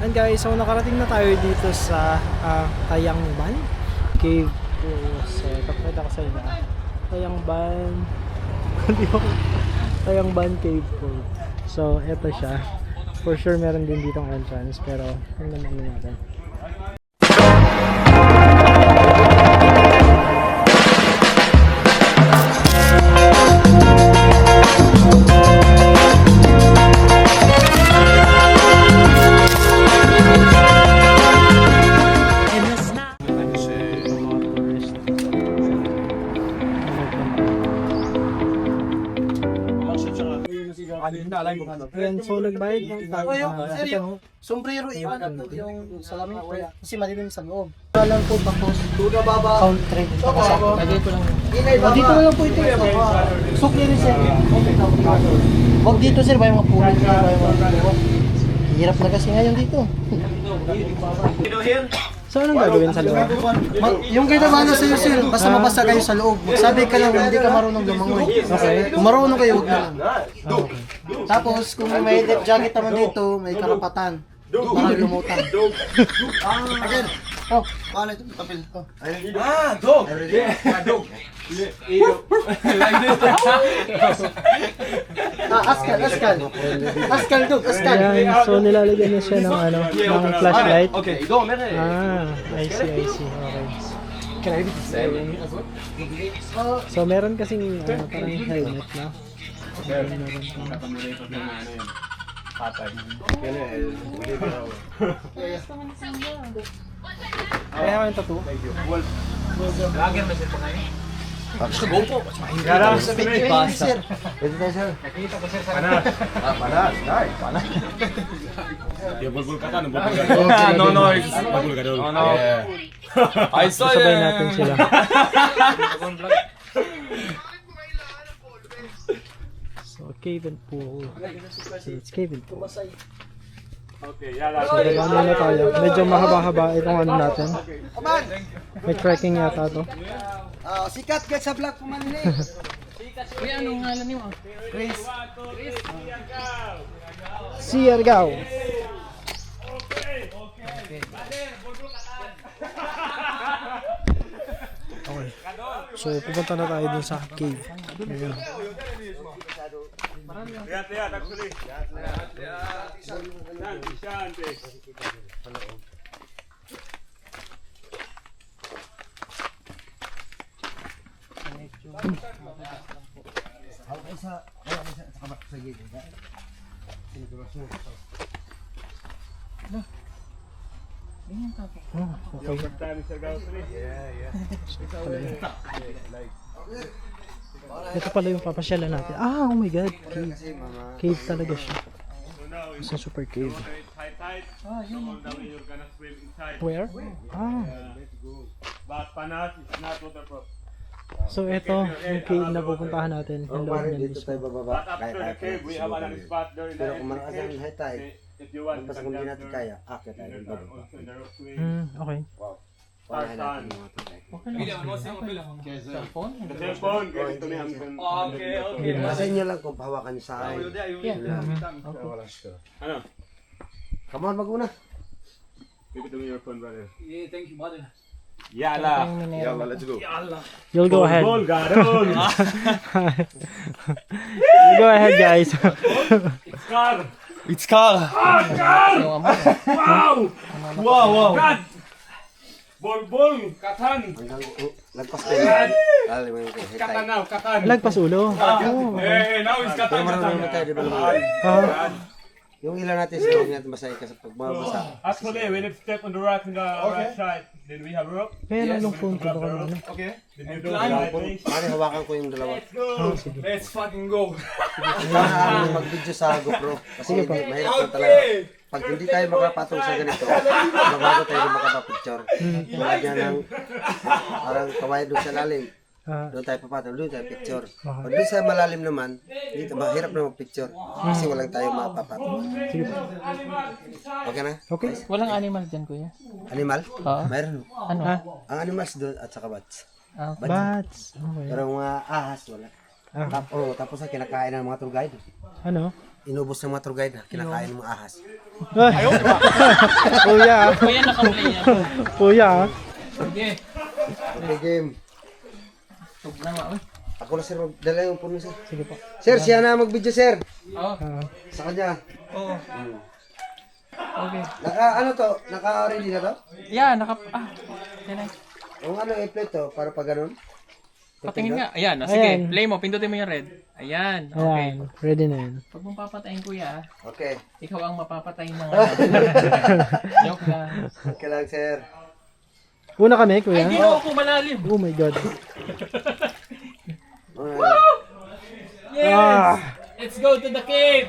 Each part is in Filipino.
And guys, so nakarating na tayo dito sa Tayangban Cave. So, papakita ko sa inyo. Tayangban Cave po. So, eto siya. For sure, meron din ditong entrance. Pero, tingnan natin. Ayan, so nagbayad ng tao. Sombrero iwan yung salamin ko kasi malilim sa loob. Alam po tapos country. Lagay ko lang. Dito na lang po ito. Sukli rin sir. Wag dito sir, may mga puno dito. Hirap na kasi ngayon dito. So anong gagawin sa loob? Yung kayo naman na sa'yo sir, basta mabasa kayo sa loob. Magsabi ka lang, hindi ka marunong lumangoy. Okay. Kung marunong kayo, huwag na lang. Okay. Tapos kung may life jacket naman dito, may karapatan. Para lumutan. Again. Oh, paano ito? Tapil. Dog! Dog! Askal dog, askal. Ayan, so nilalagyan na siya ng ng flashlight. Okay, go, meron eh. I see. Okay. Can I be seven? So meron kasing parang helmet na. Kaya ako yung tattoo. Lager na siya pa ngayon. Gusto go po. Gara, Sir. Pwede tayo sir. Nakita ko sir sa panas. Panas. Nice. Panas. Bulbul ka tan, bulbul ka. No noise. Bulbul ka daw. No, no. I saw sabay natin sila. So, cave and pool. So, it's cave and pool. Okay, yala. So, dalawa na tayo. Medyo mahaba-haba itong ano natin. May trekking yata to. Sikat ka sa vlog pumanin eh. Kuya, anong ngalan niyo? Grace. Siargao. Okay. So, pupunta na tayo dun sa cave. Ayan. Tiya, taksuli. Shanti. Okay. Ito pala yung papasyalan natin. Oh my god. Cave. Cave talaga siya. It's a super cave. Where? But panas is not waterproof. So ito, yung cave na pupuntahan natin. Yung loob niya Dito mismo. tayo bababa. But after the cave, we have another spot there in Pero the kung malakas ang high tide, If you want, tapos kung hindi natin kaya, akit tayo ng bababa. also in the rock swing. Okay. Panahin natin yung mga tulay. The cellphone, ganito na yung Okay. Sa inyo lang kung pahawakan niyo sa akin. Ano? Come on, mag-una. Give it to me your phone, brother. Yeah, thank you, brother. Yala. Yalla, let's go. You'll go ahead. Goal, garol. You go ahead, guys. It's car. It's Carl. Wow! Wow. God! Bol, katan. Hanggang lagpas tayo. Lalo mo yung high Katan tide. now, katan. Lagpas ulo. Oh. Now it's Pero katan. marunong naman tayo, di ba naman? Yung ilan natin sa huwag natin basahin kasi pag mabasa. Actually, when you step on the rock in the right side, then we have rope. Kaya nung phone ko doon. Okay. Then you do the right place. Pare, hawakan ko yung dalawa. Let's fucking go. Kailangan mag-video sa GoPro. Kasi hindi, mahirap na talaga. Pag hindi tayo makapatong sa ganito, mabago tayo na makapapicture. Tulad yan ng parang kawain doon sa lalim. Doon tayo papatong, doon tayo picture. Pag doon sa malalim naman, dito mahirap na mag-picture. Kasi walang tayo mapapatong. Okay na? Okay. Walang animal dyan kuya. Animal? Mayroon. Ano? Ang animals doon at saka bats. Bats. Okay. Pero mga ahas, wala. Tapos ang kinakain ng mga tour guide. Ano? inubos ng mga tour guide na kinakain ng mga ahas. Kuya. Kuya, naka-play yan. Kuya. Sige. Okay, game. Tug na nga, uy. Ako na sir, magdala yung puno sir. Sige po. Sir, siya na mag-video sir. Oo. Sa kanya. Oo. Okay. Naka-ready na to? Yeah, yan na. Yung i-play to, para pag ganun. Patingin nga. Ayan, sige. Ayan. Play mo. Pindutin mo yung red. Ayan. Okay. Ayan, ready na yan. Pag mong papatayin, kuya, Okay. ikaw ang mapapatay ng Joke lang. Okay lang sir. Una kami, Ay, kuya. di na ako malalim. Oh my God. Yes! Let's go to the cave!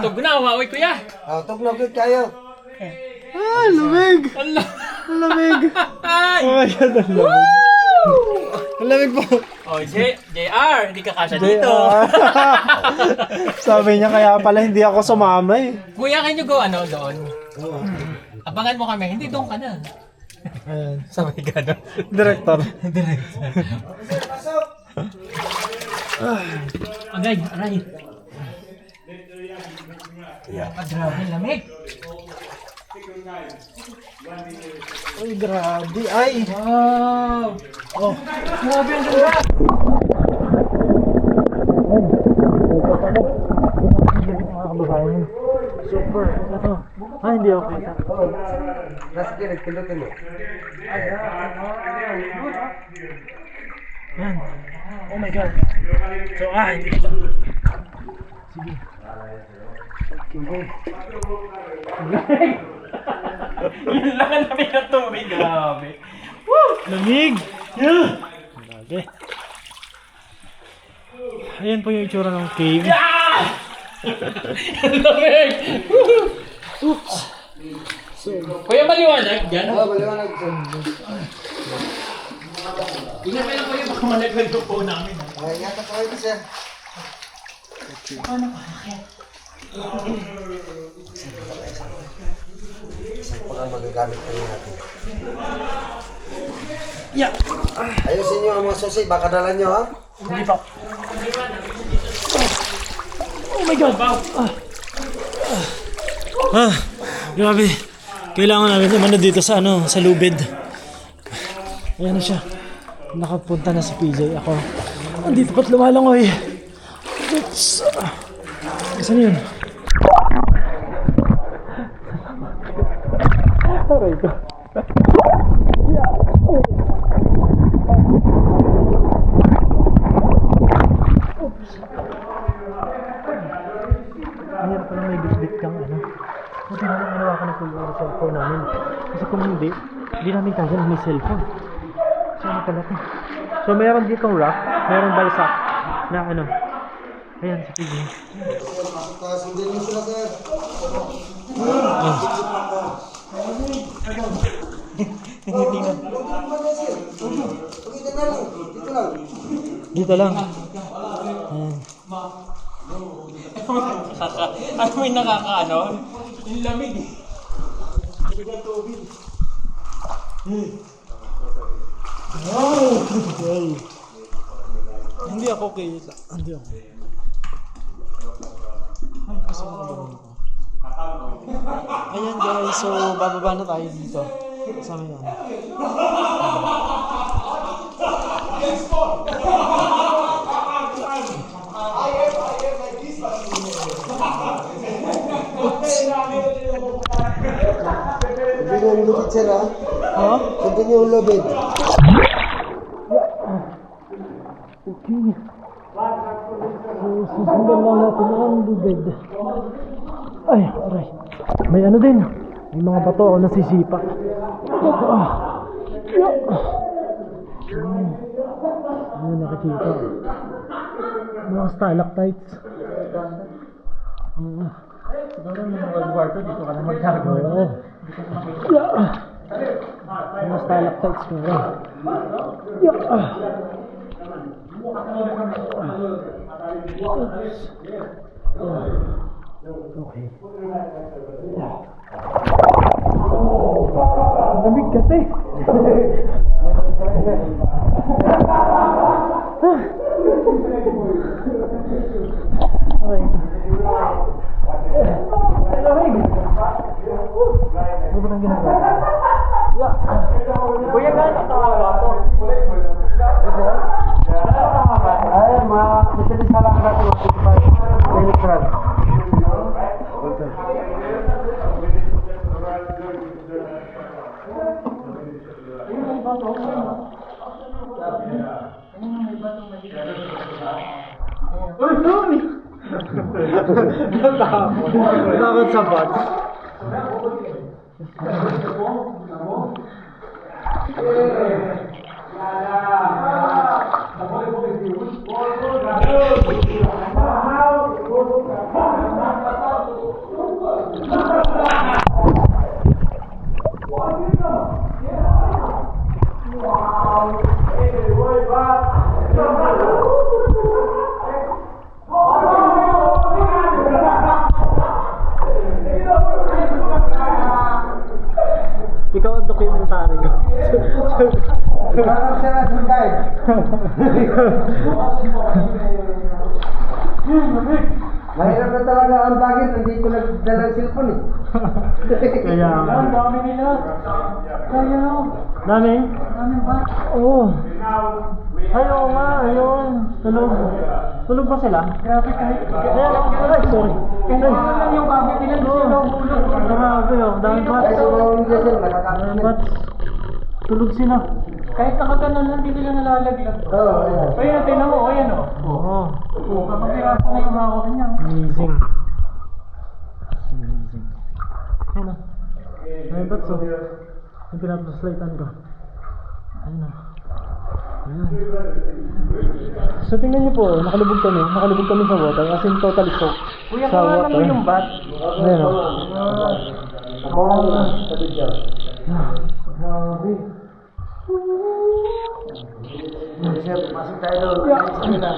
Tug na, umawi kuya! Tog na good kayo. Ah, lamig! Allah! Ang lamig! Ay! Oh my God, ang lamig. Ang lamig po. Oh, JR, hindi ka kasya dito. Sabi niya kaya pala hindi ako sumama eh. Kuya, can you go doon? Abangan mo kami, hindi doon ka na. Ayan. Sabay ka na. Director. Agay, aray. Grabe, lamig. Ay, grabe. Ay! Wow! Oh. Grabe ang ganda! Mga kababayan. Super. Ito. Ah, hindi ako kita. Nasa kinig, pindutin mo. Yan. Oh my God. So, hindi kita. Sige. Yun lang ang lamig ng tubig. Grabe. Lamig! Yeah! Grabe. Ayan po yung itsura ng cave. Ang lamig! Oops! Kuya, maliwanag dyan. Maliwanag sir. Tingnan mo lang kuya, baka malaglag yung phone namin. Ingatan ko kayo sir. Saan pa nga magagamit kayo natin? Yeah! Ayusin nyo ang mga susi, baka dala nyo ha? Hindi pa. Oh my God! Grabe. Kailangan namin umano dito sa sa lubid. Ayan na siya. Nakapunta na si PJ. Ako, andito pa't lumalangoy. Oops. Saan yun? Aray ko. Mahirap pala may bitbit kang Buti na lang ginawa ka ng kuya yung cellphone namin. Kasi kung hindi namin kaya na may cellphone. So ano pala ito? So meron ditong rock, meron balsak na Ayan si PJ. Sundin nyo sila sir. Dito lang. Ano may nakakaano? Yung lamig. Okay. Hindi ako kita. Hindi ako. Ay, kasi nakagawa ko. Ayan guys, so bababa na tayo dito. Kasama yan. Sundin nyo yung lubid sir ha? Ha? Sundin nyo yung lubid. Okay. So, susundan lang natin ang lubid. Ay, aray. May din. May mga bato ako nasisipa. Ano nakikita? Mga stalactites. Siguro yung mga kwarto dito ka na magtago. Oo. Mga stalactites ko. Okay. Lamig kasi. Okay. Ano ba ang ginagawa? Kuya, gano'n tawa ko? Ay, mabilis na lang natin 55 milligram. Takot sa bots. Ikaw ang dokumentary ko. Parang siya na tour guide. Mahirap na talaga ang bagay, hindi ko nagdala ng cellphone eh. Kaya Ang dami nila. Kaya no. daming? Daming ba? Oo. Ay, oo nga, ayun. Tulog. Tulog ba sila? Grabe kahit. Ayan, ay, sorry. Kahit ano lang yung gamit nila, hindi sila hulog. Grabe, oh. Daming bats. Ay, sumawin niya sir, Daming nakakakasin. bats. Tulog sila. Kahit nakaganon lang, hindi sila nalalaglag. Oo, ayan. Ayun, tinan mo, ayan o. Oo. Oo, kapag piraso na yung hawak niya. Amazing. Amazing. Ayun na. Ayun bats, oh. Yung pinapaslightan ko. Ayun na. Ayun. So tingnan niyo po, nakalubog kami sa water, as in totally soaked Kuya, sa pangalan mo water. yung bat? Ayun o. Sir, pasok tayo doon. Ayos nila.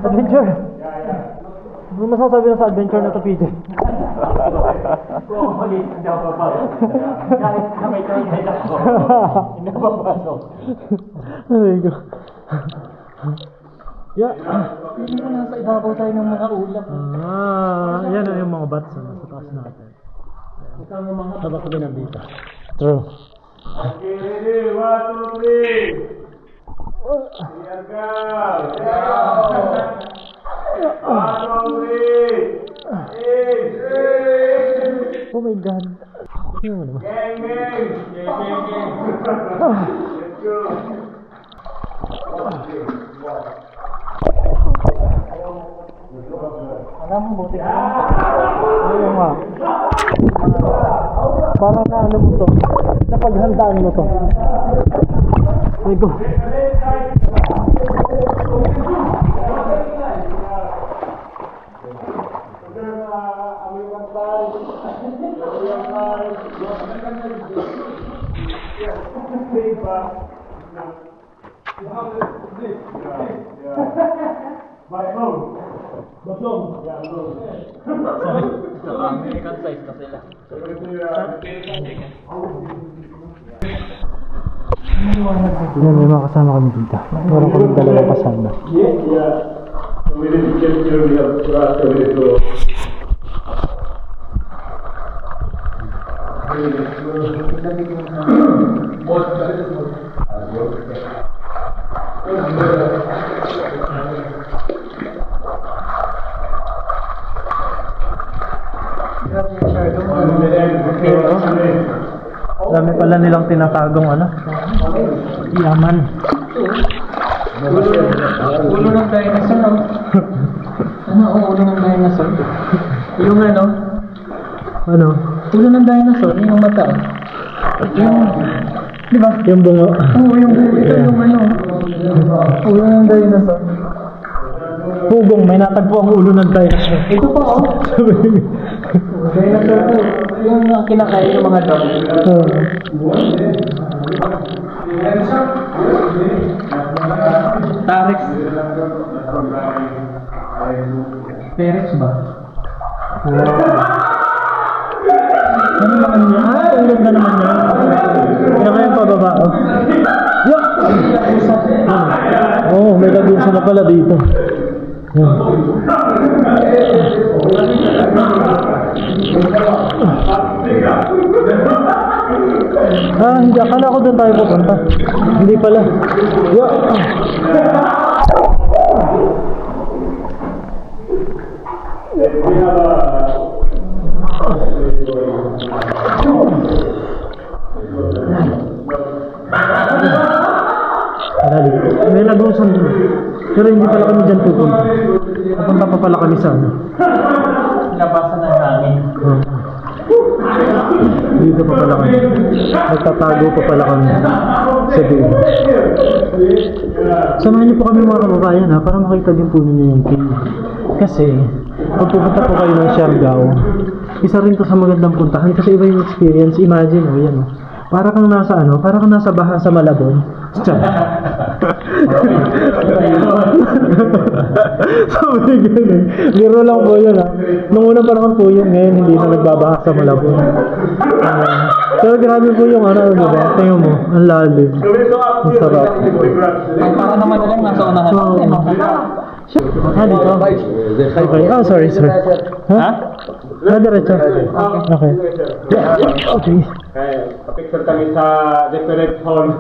Adventure! Ano masasabi na sa adventure na to, PJ? Oo, mali. Hindi ako papasok. Kahit na may kainay ako. Hindi ako papasok. Ay, go. Yeah. Hindi ko nasa ibabaw tayo ng mga ulap. Yan na yung mga bats na nasa taas natin. Habang kami nandito. True. Okay, ready? 1, 2, 3. Here go. 1, 2, 3. Oh my God. Ano mo naman? Gang, gang. Let's go. Alam mo, buti ka. Ayun nga. Parang na ano mo to. Napaghandaan mo to. Ay, go. American size na sila. Yan, may mga kasama kami dito. Meron kami dalawang kasama. We didn't get here, we have to ask everybody to go. Dami pala nilang tinatagong ano. Yaman. Ulo ng dinosaur, no? Ano ang ulo ng dinosaur? Yung ano? Ano? Ulo ng dinosaur, yung mata. Yung, di ba? Yung bungo. Oo, yung ito yung ano. Ulo ng dinosaur. Pugong, may natagpo ang ulo ng dinosaur. Ito pa, oh. Dinosaur po. Yung kinakain ng mga dog. T-Rex. T-Rex ba? Ano naman yan? Ang ganda naman yan. pala dito. Yan. Hindi. Akala ko doon tayo pupunta. Hindi pala. May lagusan doon. Pero hindi pala kami dyan pupunta. Pupunta pa pala kami sa ano. Labasan ng hangin. Dito pa pala kami. Nagtatago pa pala kami sa dulo. Samahan niyo po kami mga kababayan ha, para makita din po ninyo yung cave. Kasi, pag pupunta po kayo ng Siargao, isa rin to sa magandang puntahan kasi iba yung experience. Imagine, yan o. Para kang nasa ano, para kang nasa baha sa Malabon. Sabi ganun. Biro lang po yun ha. Nung unang panahon po yun, ngayon hindi na nagbabaha sa Malabon. Pero grabe po yung ano, diba? Tingnan mo, ang lalim. Ang sarap. Para naman lang nasa unahan. Dito. Okay. Oh, sorry. Ha? Diretso. Okay. Yeah. Okay. Picture kami sa different hall.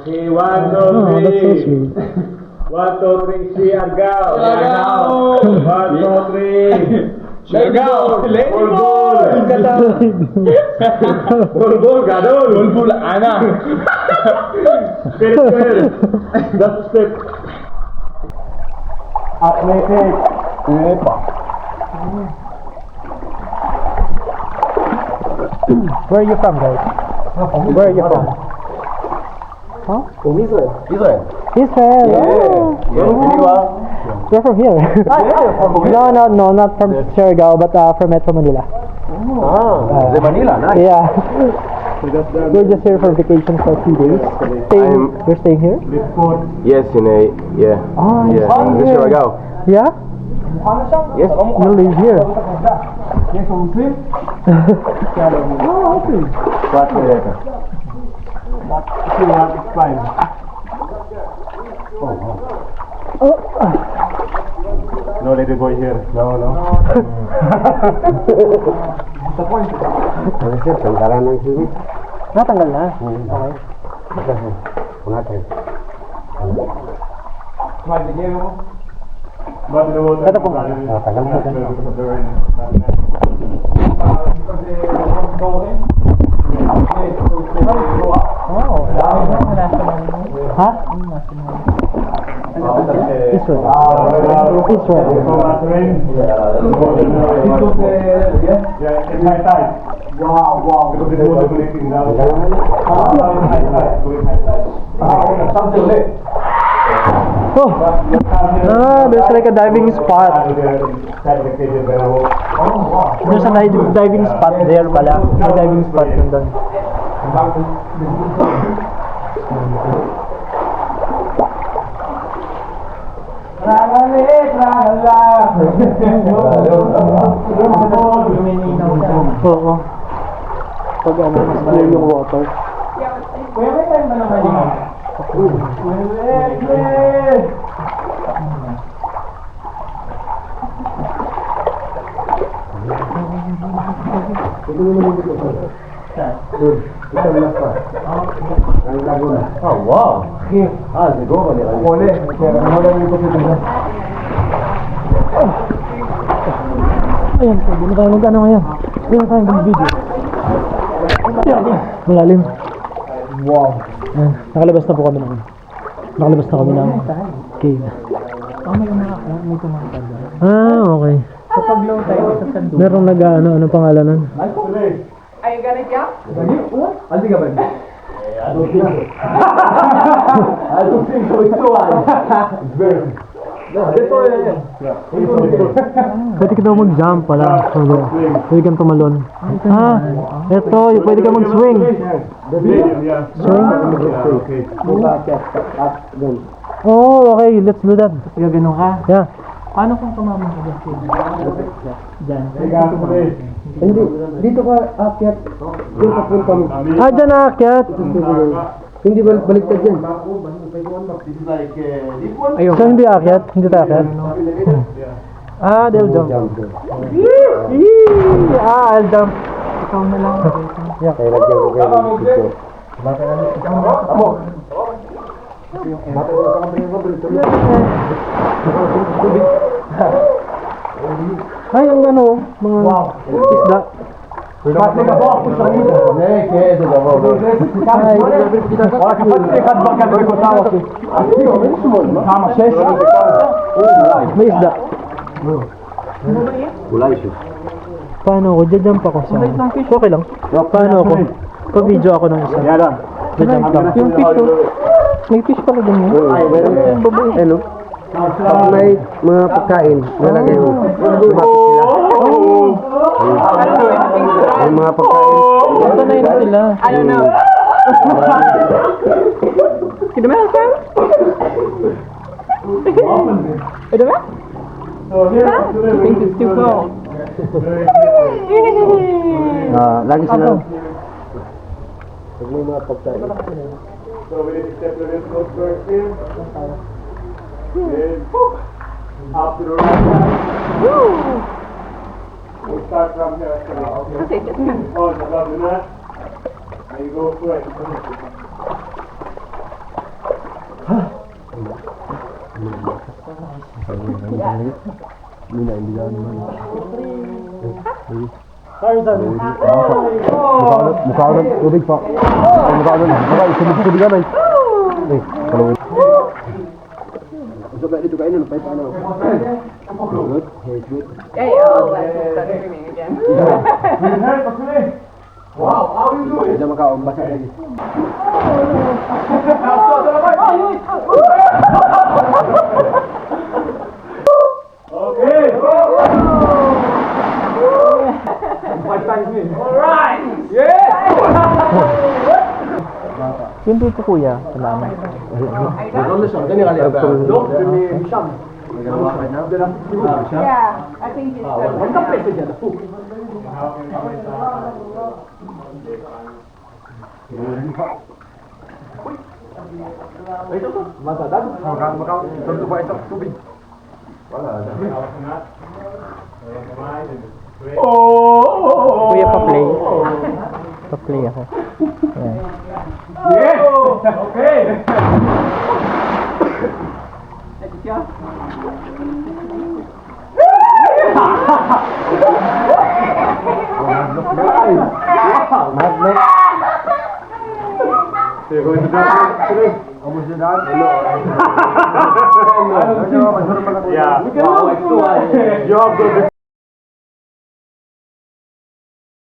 Okay, 1, 2, 3. Oh, that's so sweet. 1, 2, 3, Siargao. 1, 2, 3. Siargao. Bulbul, gadol. Bulbul, anak. Spirit. That's step. Athletic. Where are you from, guys? Where are you from? Huh? From Israel. Israel. You're from here. No, not from Siargao, but from Metro Manila. The Manila, nice. Yeah. We're just here for vacation for 2 days. You're staying here? Yes, yeah. Oh, you're Yeah, staying this here. is where I go. Yeah? Yes. You live here. Oh, okay. No lady boy here. No. Tanggalan ng sini. Natanggal na. Okay. Wala tayo. Ito po. Ha? Israel. Oh, there's like a diving spot. There's a diving spot there pala. May diving spot yun doon. Oo. Pag ano, mas clear yung water. Oh, wow. Siguro nila. Ayan, pwede na tayo mag-ano ngayon. Pwede na tayo mag-video. Malalim. Wow. Ayan, nakalabas na po kami ng cave. May tumakad. Okay. Kapag low tayo sa sandok. Merong nag-ano, anong pangalan nun? Are you gonna jump? Pwede ka daw mag-jump pala. Pwede kang tumalon. Eto, pwede ka mag-swing. Oh, okay, let's do that. Gaganon ka. Yeah. Paano kung tumama ka dyan? Diyan. Hindi, dito ka akyat. Doon ka punta mo. Dyan na, akyat. Hindi baliktad yan. Ayun. So hindi akyat? Hindi tayo akyat? Ah, they'll jump. I'll jump. Ikaw na lang. Yeah. Kaya lagyan ko kayo ng video. Ay, ang ano, mga isda. May isda. Paano ako? Jajump ako sa... Okay lang. Paano ako? Pa-video ako ng isa. Jajump lang. Yung fish ko. May fish pala dyan yun. Ano? Pag may mga pagkain, nalagay mo. Lumapit sila. May mga pagkain. Sanay na sila. I don't know. Can you smell it? Can you I think it's too cold. Lagi sila. Pag may mga pagkain. So we need to step a little bit first here. Then up to the right. We'll start from here. Okay, just Oh, the love of that. There you go for it. Mukha ko ng tubig pa. Mukha ko ng tubig na. Eh, kalawin. So, dito kayo na, napay paano. Good, hey, good. Okay, oh, let's start screaming again. Wow, how you doing? Hindi makaon, basa lagi. Okay. Alright. Yes. Yung dito kuya, salamat. Yeah, I think it's Kuya, pa-play. Pa-play ako. Ayan. Yes. Okay. You're going to do almost done. Yeah. Wow, it's too high. You have to